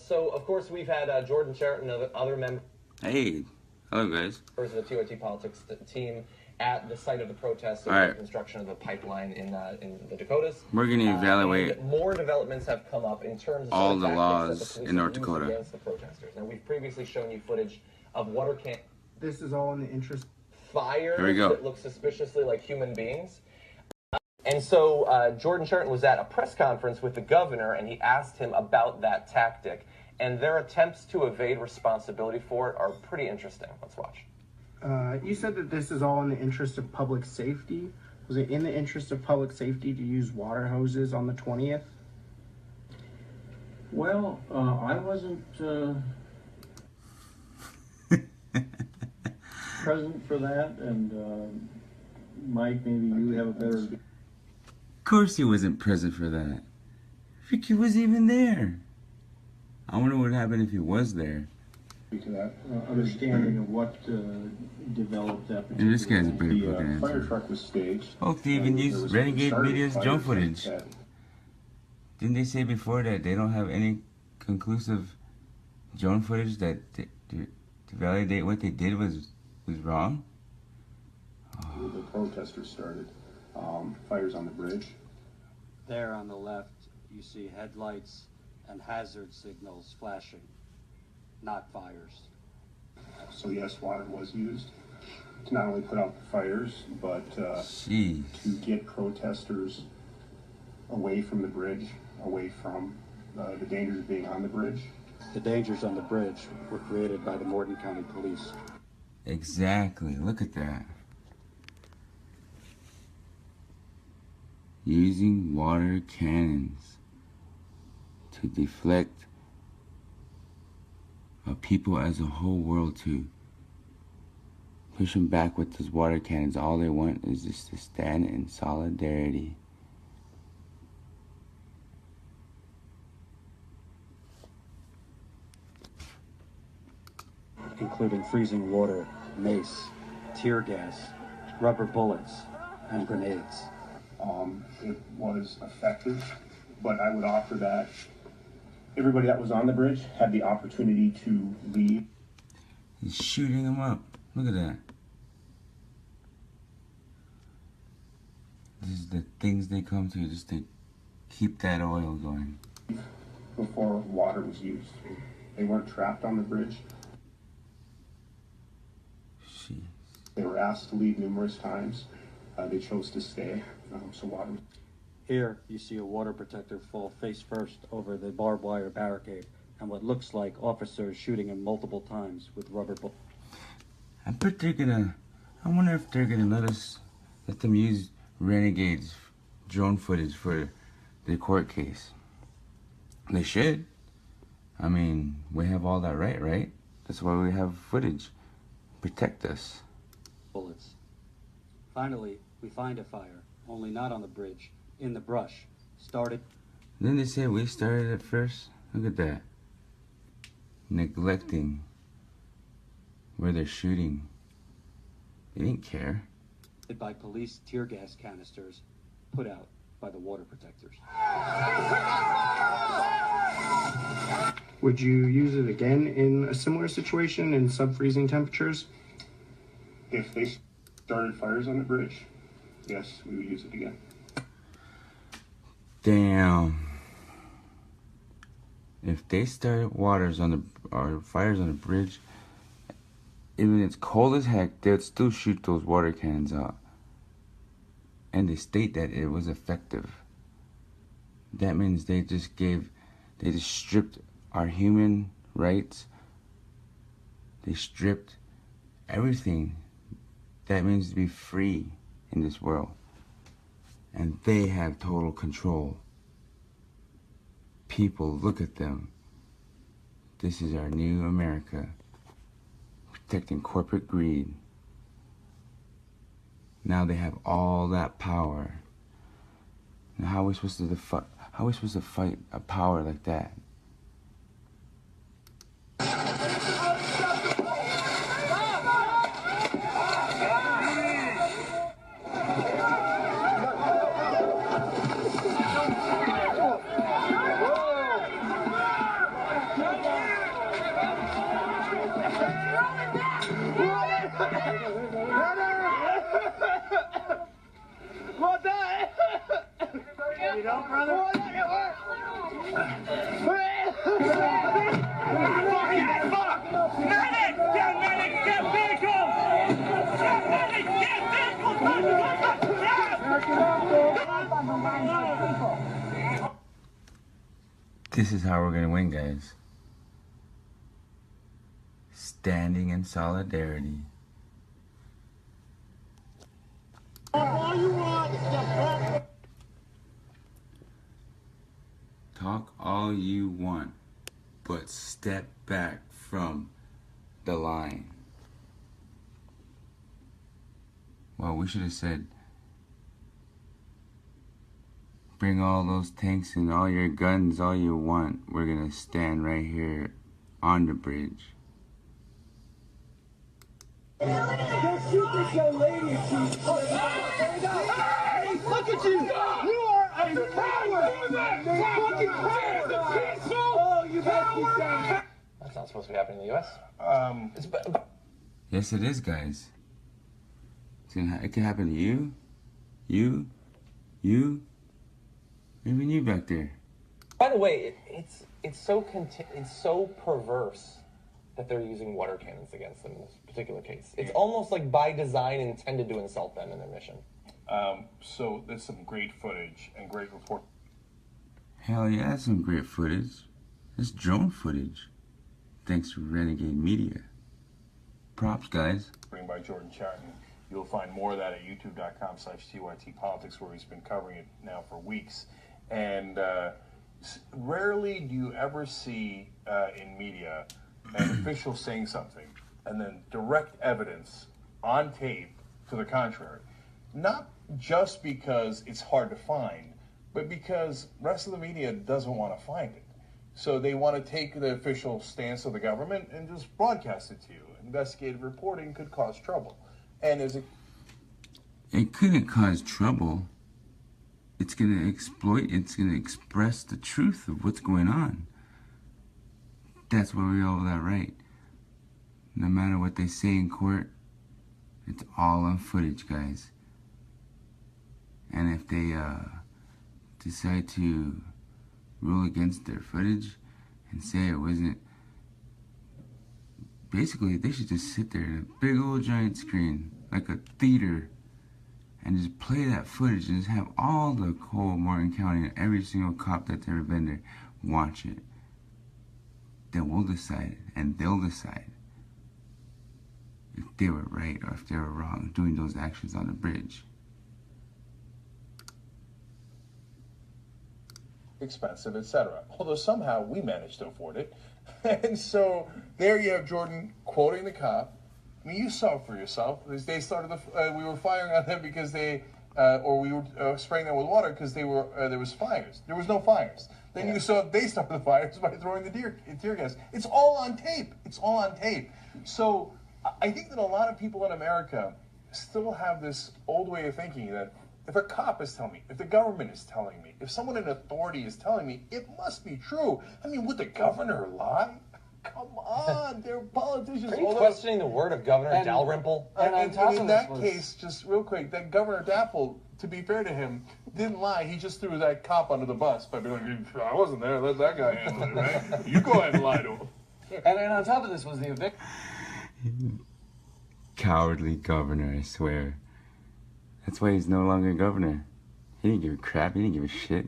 So, of course, we've had Jordan Sheraton and other members Hey, hello guys. of the TOT Politics team at the site of the protest of the construction of the pipeline in the Dakotas. We're going to evaluate more developments have come up in terms of all the tactics laws that the police in North have used Dakota against the protesters. Now, we've previously shown you footage of water can. This is all in the interest. Fires Here we go. that look suspiciously like human beings. And so Jordan Sheraton was at a press conference with the governor, and he asked him about that tactic. And their attempts to evade responsibility for it are pretty interesting. Let's watch. You said that this is all in the interest of public safety. Was it in the interest of public safety to use water hoses on the 20th? Well, I wasn't present for that, and Mike, maybe you have a better... Of course he wasn't present for that. Ricky wasn't even there. I wonder what happened if he was there. To that understanding of what developed that particular... And this guy's a pretty good The fire answer. truck was staged. Oh, they even There used was Renegade started Media's fires drone footage. that- Didn't they say before that they don't have any conclusive drone footage that to validate what they did was wrong? The protesters started fires on the bridge. There on the left, you see headlights and hazard signals flashing, not fires. So yes, water was used to not only put out the fires, but Jeez. to get protesters away from the bridge, away from the dangers of being on the bridge. The dangers on the bridge were created by the Morton County Police. Exactly. Look at that. Using water cannons to deflect a people as a whole world to push them back with those water cannons. All they want is just to stand in solidarity. Including freezing water, mace, tear gas, rubber bullets, and grenades. It was effective, but I would offer that everybody that was on the bridge had the opportunity to leave. He's shooting them up. Look at that. This is the things they come to just to keep that oil going. Before water was used. They weren't trapped on the bridge. Jeez. They were asked to leave numerous times. They chose to stay. So water. Here, you see a water protector fall face first over the barbed wire barricade, and what looks like officers shooting him multiple times with rubber bullets. I wonder if they're gonna let them use Renegade's drone footage for the court case. They should. I mean, we have all that right? That's why we have footage. Protect us. Bullets. Finally, we find a fire, only not on the bridge, in the brush. Started. Didn't they say we started it first? Look at that. Neglecting where they're shooting. They didn't care. By police tear gas canisters put out by the water protectors. Would you use it again in a similar situation in sub-freezing temperatures? If they started fires on the bridge, yes, we would use it again. Damn. If they started fires on the bridge, even it's cold as heck, they'd still shoot those water cannons out. And they state that it was effective. That means they just stripped our human rights. They stripped everything that means to be free in this world. And they have total control. People, look at them. This is our new America. Protecting corporate greed. Now they have all that power. Now how are we supposed to fight a power like that? This is how we're going to win, guys. Standing in solidarity. Talk all you want, but step back from the line. Well, we should have said, bring all those tanks and all your guns, all you want. We're gonna stand right here on the bridge. Don't shoot this young lady. Hey, look at you! You are a coward! Fucking coward! Oh, you must be saying. That's not supposed to be happening in the U.S. Yes, it is, guys. It can happen to you, even you back there. By the way, it's so perverse that they're using water cannons against them in this particular case. It's almost like by design intended to insult them in their mission. So there's some great footage and great report. Hell yeah, that's some great footage. It's drone footage. Thanks to Renegade Media. Props, guys. By Jordan Charton. You'll find more of that at youtube.com/TYTpolitics, where he's been covering it now for weeks. And rarely do you ever see in media an official saying something and then direct evidence on tape to the contrary. Not just because it's hard to find, but because the rest of the media doesn't want to find it. So they want to take the official stance of the government and just broadcast it to you. Investigative reporting could cause trouble. And it couldn't cause trouble. It's going to exploit, it's going to express the truth of what's going on. That's where we all have that right. No matter what they say in court, it's all on footage, guys. And if they decide to rule against their footage and say it wasn't, basically they should just sit there in a big old giant screen, like a theater, and just play that footage and just have all the whole Morton County and every single cop that's ever been there watch it. Then we'll decide, and they'll decide if they were right or if they were wrong doing those actions on the bridge. expensive, etc. Although somehow we managed to afford it. And so there you have Jordan quoting the cop. I mean, you saw it for yourself. They started we were firing on them because we were spraying them with water because there was fires. There was no fires. Then you saw they started the fires by throwing the tear gas. It's all on tape. It's all on tape. So I think that a lot of people in America still have this old way of thinking that if a cop is telling me, if the government is telling me, if someone in authority is telling me, it must be true. I mean, would the governor lie? Come on, they're politicians. Are you questioning the word of Governor Dalrymple? And in that case, just real quick, that Governor Dapple, to be fair to him, didn't lie. He just threw that cop under the bus by being like, I wasn't there. Let that guy handle it, right? You go ahead and lie to him. And on top of this was the eviction. Cowardly governor, I swear. That's why he's no longer governor. He didn't give a crap. He didn't give a shit.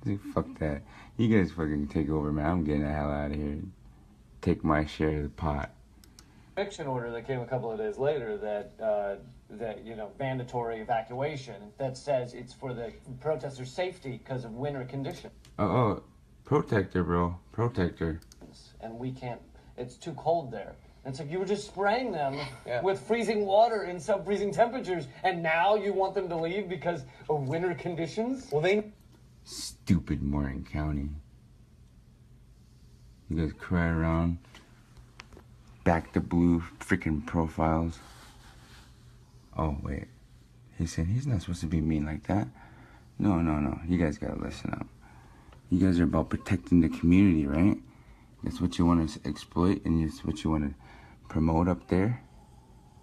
He's like, fuck that. You guys fucking take over, man. I'm getting the hell out of here. Take my share of the pot. Eviction order that came a couple of days later that mandatory evacuation that says it's for the protesters' safety because of winter conditions. Oh, protector, bro. Protector. And we can't, it's too cold there. And it's like you were just spraying them with freezing water in sub-freezing temperatures, and now you want them to leave because of winter conditions? Well, Stupid Morton County. You guys cry around. Back to blue freaking profiles. Oh, wait. He said he's not supposed to be mean like that. No. You guys gotta listen up. You guys are about protecting the community, right? That's what you want to exploit, and that's what you want to promote up there.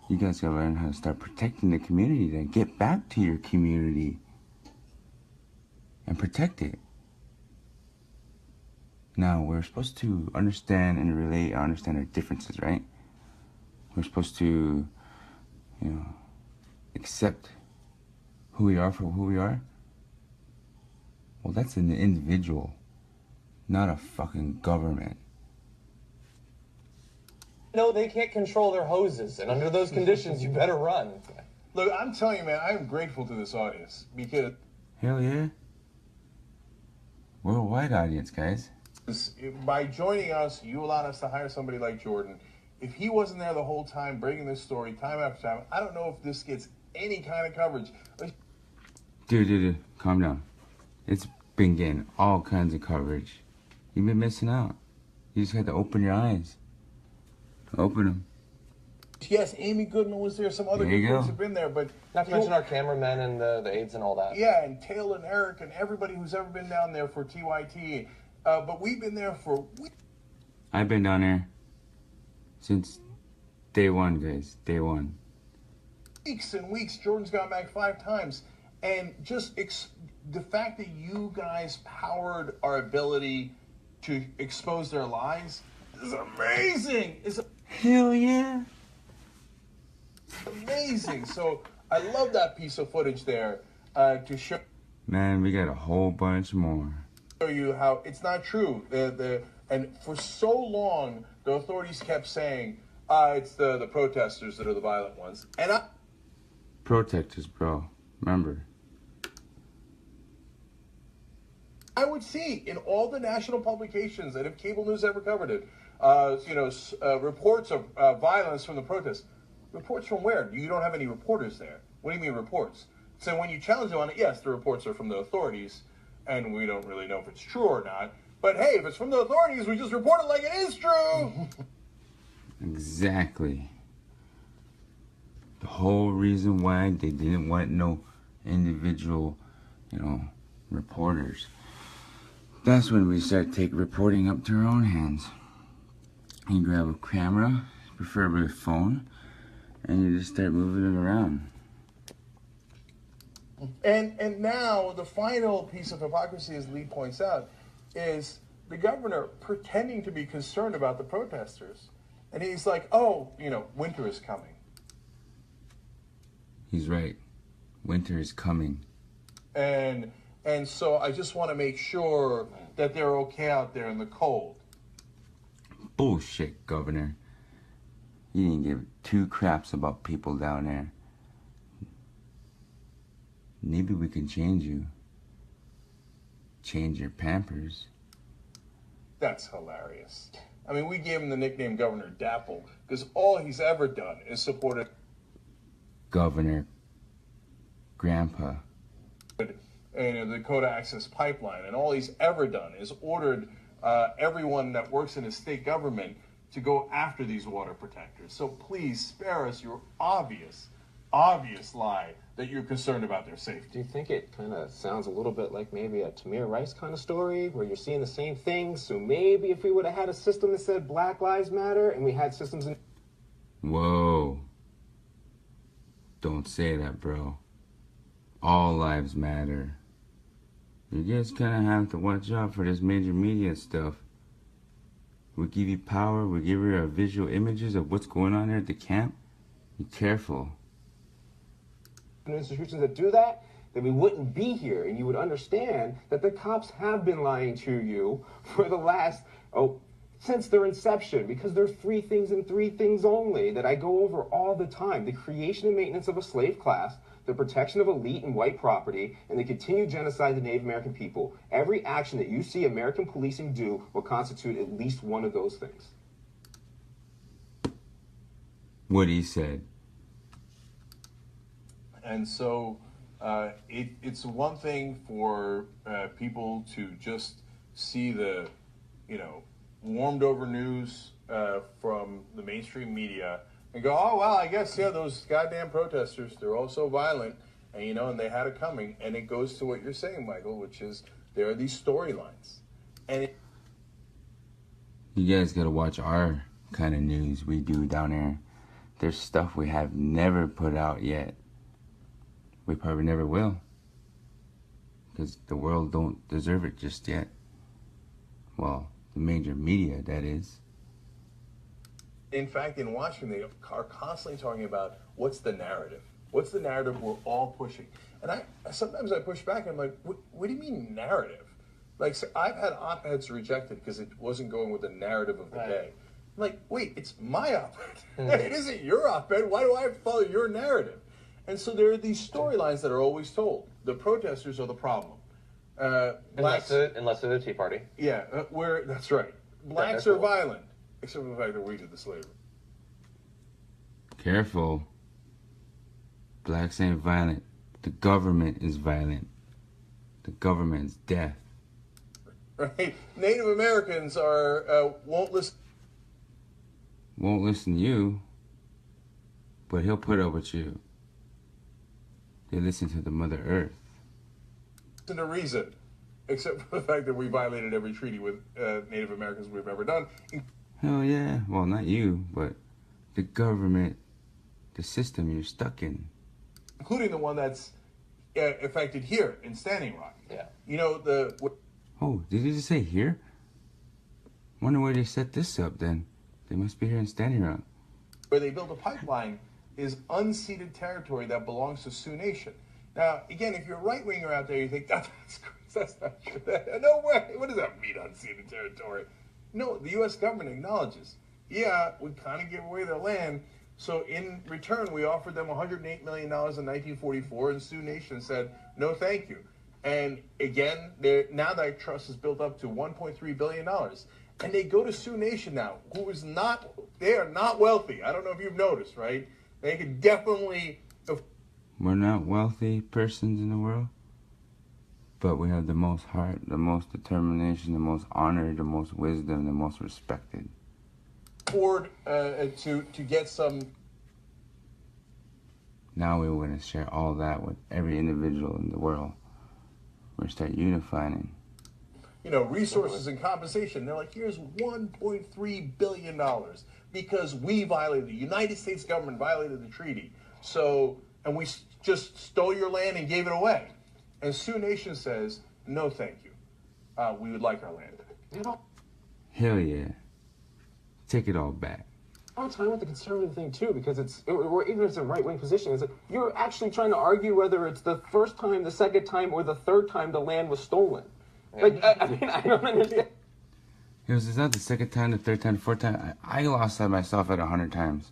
You guys gotta learn how to start protecting the community, then get back to your community and protect it. Now, we're supposed to understand and relate, understand our differences, right? We're supposed to, accept who we are for who we are. Well, that's an individual. not a fucking government. No, they can't control their hoses, and under those conditions, you better run. Look, I'm telling you, man, I am grateful to this audience because Hell yeah. Worldwide audience, guys. by joining us, you allowed us to hire somebody like Jordan. If he wasn't there the whole time, breaking this story time after time, I don't know if this gets any kind of coverage. Dude, calm down. It's been getting all kinds of coverage. You've been missing out. You just had to open your eyes. Open them. Yes, Amy Goodman was there. Some other There you good go. folks have been there, but Not to mention our cameramen and the aides and all that. yeah, and Taylor and Eric and everybody who's ever been down there for TYT. But we've been there for I've been down there since day one, guys. Day one. weeks and weeks. Jordan's gone back 5 times, and just the fact that you guys powered our ability to expose their lies is amazing. It's Hell yeah. amazing. So I love that piece of footage there to show Man, we got a whole bunch more. you how it's not true. And for so long, the authorities kept saying it's the protesters that are the violent ones. And Protectors, bro. Remember. I would see in all the national publications that if cable news ever covered it, reports of violence from the protests. Reports from where? You don't have any reporters there. What do you mean reports? So when you challenge them on it, yes, the reports are from the authorities, and we don't really know if it's true or not. But hey, if it's from the authorities, we just report it like it is true. Exactly. The whole reason why they didn't want no individual, reporters. That's when we start reporting up to our own hands. You grab a camera, preferably a phone, and you just start moving it around. And now the final piece of hypocrisy, as Lee points out, is the governor pretending to be concerned about the protesters. And he's like, oh, winter is coming. He's right. Winter is coming. And so I just want to make sure that they're okay out there in the cold. Bullshit, Governor. You didn't give 2 craps about people down there. Maybe we can change you. Change your Pampers. That's hilarious. I mean, we gave him the nickname Governor Dapple because all he's ever done is supported Governor Grandpa. the Dakota Access Pipeline, and all he's ever done is ordered everyone that works in his state government to go after these water protectors. So please spare us your obvious lie that you're concerned about their safety. Do you think it kind of sounds a little bit like maybe a Tamir Rice kind of story where you're seeing the same thing? So maybe if we would have had a system that said Black Lives Matter and we had systems in... Whoa. Don't say that, bro. All lives matter. You guys kind of have to watch out for this major media stuff. We give you power, we give you visual images of what's going on there at the camp. Be careful. institutions that do that, then we wouldn't be here, and you would understand that the cops have been lying to you for the last, since their inception, because there's 3 things and 3 things only that I go over all the time: the creation and maintenance of a slave class, the protection of elite and white property, and the continued genocide of the Native American people. Every action that you see American policing do will constitute at least one of those things. What he said. And so it's one thing for people to just see the, warmed over news from the mainstream media and go, oh, well, I guess, those goddamn protesters, they're all so violent, and, and they had it coming. And it goes to what you're saying, Michael, which is there are these storylines. And you guys gotta watch our kind of news we do down there. There's stuff we have never put out yet. We probably never will. Because the world don't deserve it just yet. Well, the major media, that is. in fact, in Washington, they are constantly talking about what's the narrative? What's the narrative we're all pushing? And sometimes I push back and I'm like, what do you mean narrative? Like, so I've had op-eds rejected because it wasn't going with the narrative of the day. I'm like, wait, it's my op-ed. It isn't your op-ed. Why do I have to follow your narrative? And so there are these storylines that are always told. The protesters are the problem. Unless they're the Tea Party. Yeah, that's right. Blacks are violent, except for the fact that we did the slavery. Careful. Blacks ain't violent. The government is violent. The government's death. Right? Native Americans are won't listen. Won't listen to you, but he'll put up with you. They listen to the Mother Earth. To reason, except for the fact that we violated every treaty with Native Americans we've ever done. Hell yeah. Well, not you, but the government, the system you're stuck in. Including the one that's affected here in Standing Rock. Yeah. You know, Oh, did you just say here? Wonder where they set this up then. They must be here in Standing Rock. where they build a pipeline is unceded territory that belongs to Sioux Nation. Now, again, if you're a right-winger out there, you think, that's not true. No way. What does that mean, unceded territory? No, the U.S. government acknowledges, yeah, we kind of give away their land, so in return, we offered them $108 million in 1944, and Sioux Nation said, no, thank you. And again, now that trust is built up to $1.3 billion. And they go to Sioux Nation now, who is not, they are not wealthy. I don't know if you've noticed, right? They could definitely... We're not wealthy persons in the world, but we have the most heart, the most determination, the most honor, the most wisdom, the most respected. Afford to get some... Now we're going to share all that with every individual in the world. We're going to start unifying. You know, resources and compensation. They're like, here's $1.3 billion because we violated, the United States government violated the treaty. So, and we just stole your land and gave it away. And Sioux Nation says, no, thank you. We would like our land back. You know, Hell yeah. Take it all back. All the time with the conservative thing too, because even if it's a right-wing position, it's like you're actually trying to argue whether it's the first time, the second time, or the third time the land was stolen. Like, I mean, I don't understand. It's not the second time, the third time, the fourth time. I lost that myself at 100 times.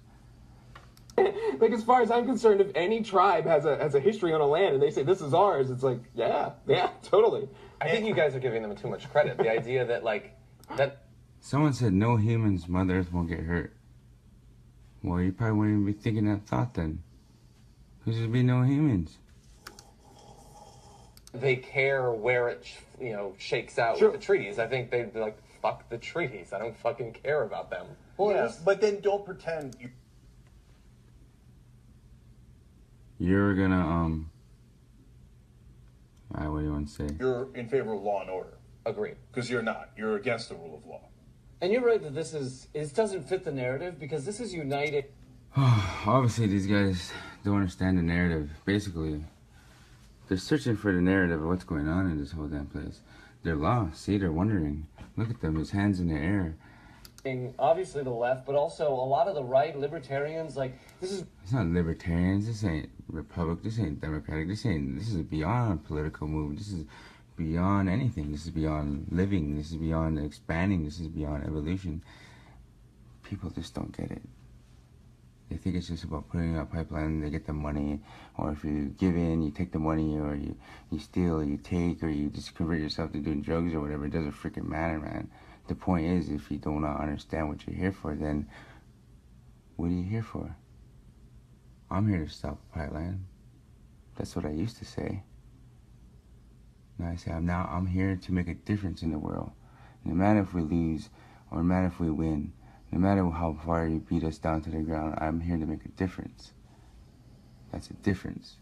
Like, as far as I'm concerned, if any tribe has a history on a land and they say this is ours, it's like, yeah, totally. I think you guys are giving them too much credit. The idea that, like, that... Someone said no humans, Mother Earth won't get hurt. Well, you probably wouldn't even be thinking that thought then. Because there'd be no humans. They care where it, shakes out with the treaties. I think they'd be like, fuck the treaties. I don't fucking care about them. Well, yes, but then don't pretend You're gonna, what do you want to say? you're in favor of law and order. Agreed. Because you're not. You're against the rule of law. and you're right that it doesn't fit the narrative because this is united. Obviously, these guys don't understand the narrative. Basically, they're searching for the narrative of what's going on in this whole damn place. They're lost. See, they're wondering. Look at them, his hands in the air. Obviously the left, but also a lot of the right, libertarians, like, this is... It's not libertarians. This ain't Republic. This ain't Democratic. This is beyond political movement. This is beyond anything. This is beyond living. This is beyond expanding. This is beyond evolution. People just don't get it. They think it's just about putting out pipeline, they get the money, or if you give in, you take the money, or you steal, or you take, or you just convert yourself to doing drugs or whatever. It doesn't freaking matter, man. The point is, if you do not understand what you're here for, then what are you here for? I'm here to stop the pipeline. That's what I used to say. Now I say, I'm here to make a difference in the world. No matter if we lose, or no matter if we win, no matter how far you beat us down to the ground, I'm here to make a difference. That's a difference.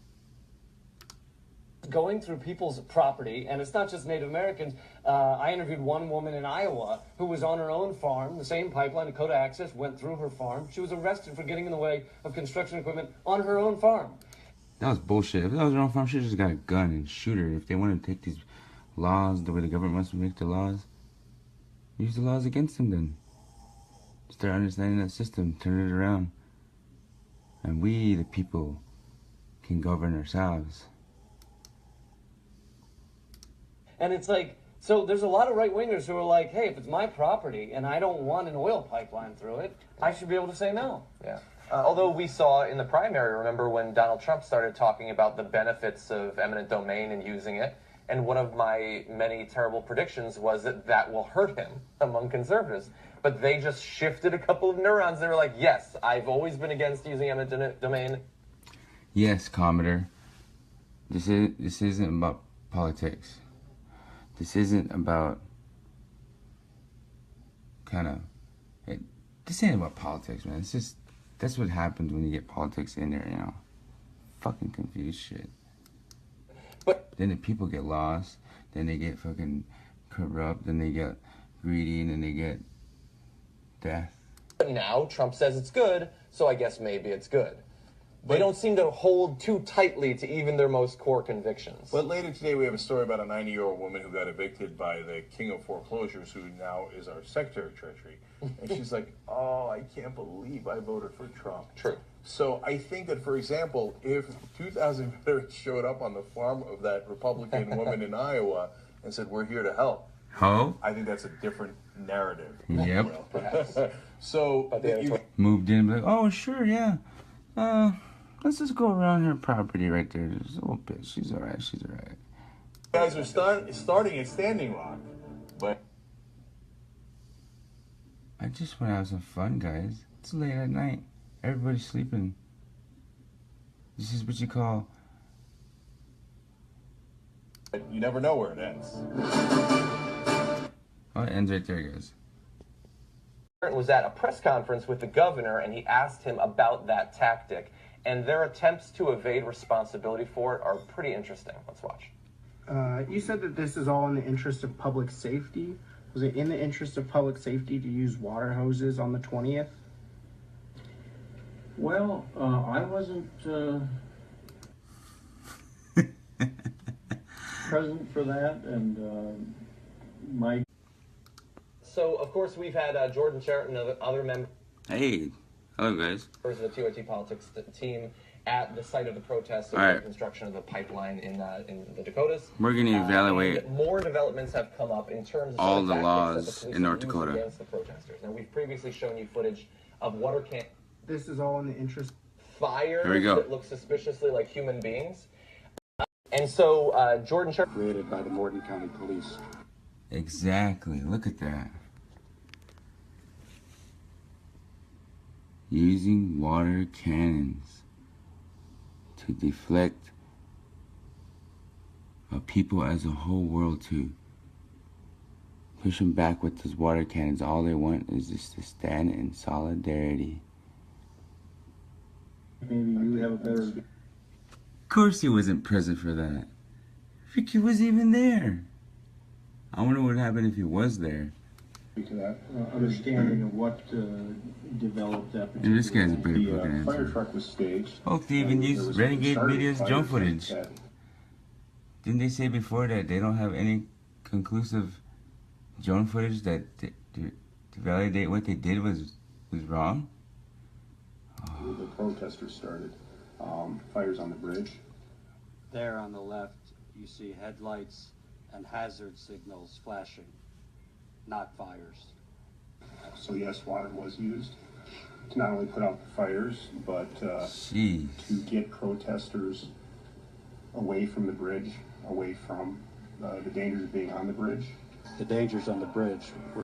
Going through people's property, and it's not just Native Americans. I interviewed one woman in Iowa who was on her own farm, the same pipeline, Dakota Access, went through her farm. She was arrested for getting in the way of construction equipment on her own farm. That was bullshit. If that was her own farm, she just got a gun and shoot her. If they want to take these laws the way the government wants to make the laws, use the laws against them then. Start understanding that system, turn it around. And we, the people, can govern ourselves. And it's like, So there's a lot of right-wingers who are like, hey, if it's my property and I don't want an oil pipeline through it, I should be able to say no. Yeah. Although we saw in the primary, remember when Donald Trump started talking about the benefits of eminent domain and using it, and one of my many terrible predictions was that that will hurt him among conservatives. But they just shifted a couple of neurons. They were like, yes, I've always been against using eminent domain. Yes, Commodore. This isn't about politics. This isn't about this ain't about politics, man. It's just, that's what happens when you get politics in there, you know. Fucking confused shit. But then the people get lost, then they get fucking corrupt, then they get greedy, and then they get death. But now Trump says it's good, so I guess maybe it's good. They don't seem to hold too tightly to even their most core convictions. But later today, we have a story about a 90-year-old woman who got evicted by the king of foreclosures, who now is our Secretary of Treasury. And she's like, oh, I can't believe I voted for Trump. True. So I think that, for example, if 2,000 veterans showed up on the farm of that Republican woman in Iowa and said, we're here to help, I think that's a different narrative. Yep. Perhaps. So moved in and be like, oh, sure, yeah. Let's just go around her property right there. There's a little bit. She's all right. She's all right. You guys are starting at Standing Rock, but I just want to have some fun, guys. It's late at night. Everybody's sleeping. This is what you call... you never know where it ends. Oh, it ends right there, guys. Was at a press conference with the governor, and he asked him about that tactic. And their attempts to evade responsibility for it are pretty interesting. Let's watch. You said that this is all in the interest of public safety. Was it in the interest of public safety to use water hoses on the 20th? Well, I wasn't present for that, and my... So, of course, we've had Jordan Sheridan and other members... Hey. Hello, guys. ...of the TOT Politics team at the site of the protest of the construction of the pipeline in the Dakotas. We're going to evaluate more developments have come up in terms of all the laws in North Dakota against the protesters. Now, we've previously shown you footage of water can... This is all in the interest... Fires that look suspiciously like human beings. And so, Jordan Sheridan... Created by the Morton County Police. Exactly. Look at that. Using water cannons to deflect a people as a whole world to push them back with those water cannons. All they want is just to stand in solidarity. Maybe you have a better... Of course he wasn't present for that. Ricky wasn't even there. I wonder what happened if he was there. To that understanding of what developed that particular... And this guy's a better fucking answer. Fire truck was staged. Oh, they even used Renegade Media's drone footage. Didn't they say before that they don't have any conclusive drone footage that to validate what they did was wrong? Oh. The protesters started fires on the bridge. There on the left, you see headlights and hazard signals flashing. Not fires. So yes, water was used to not only put out the fires, but to get protesters away from the bridge, away from the dangers of being on the bridge. The dangers on the bridge were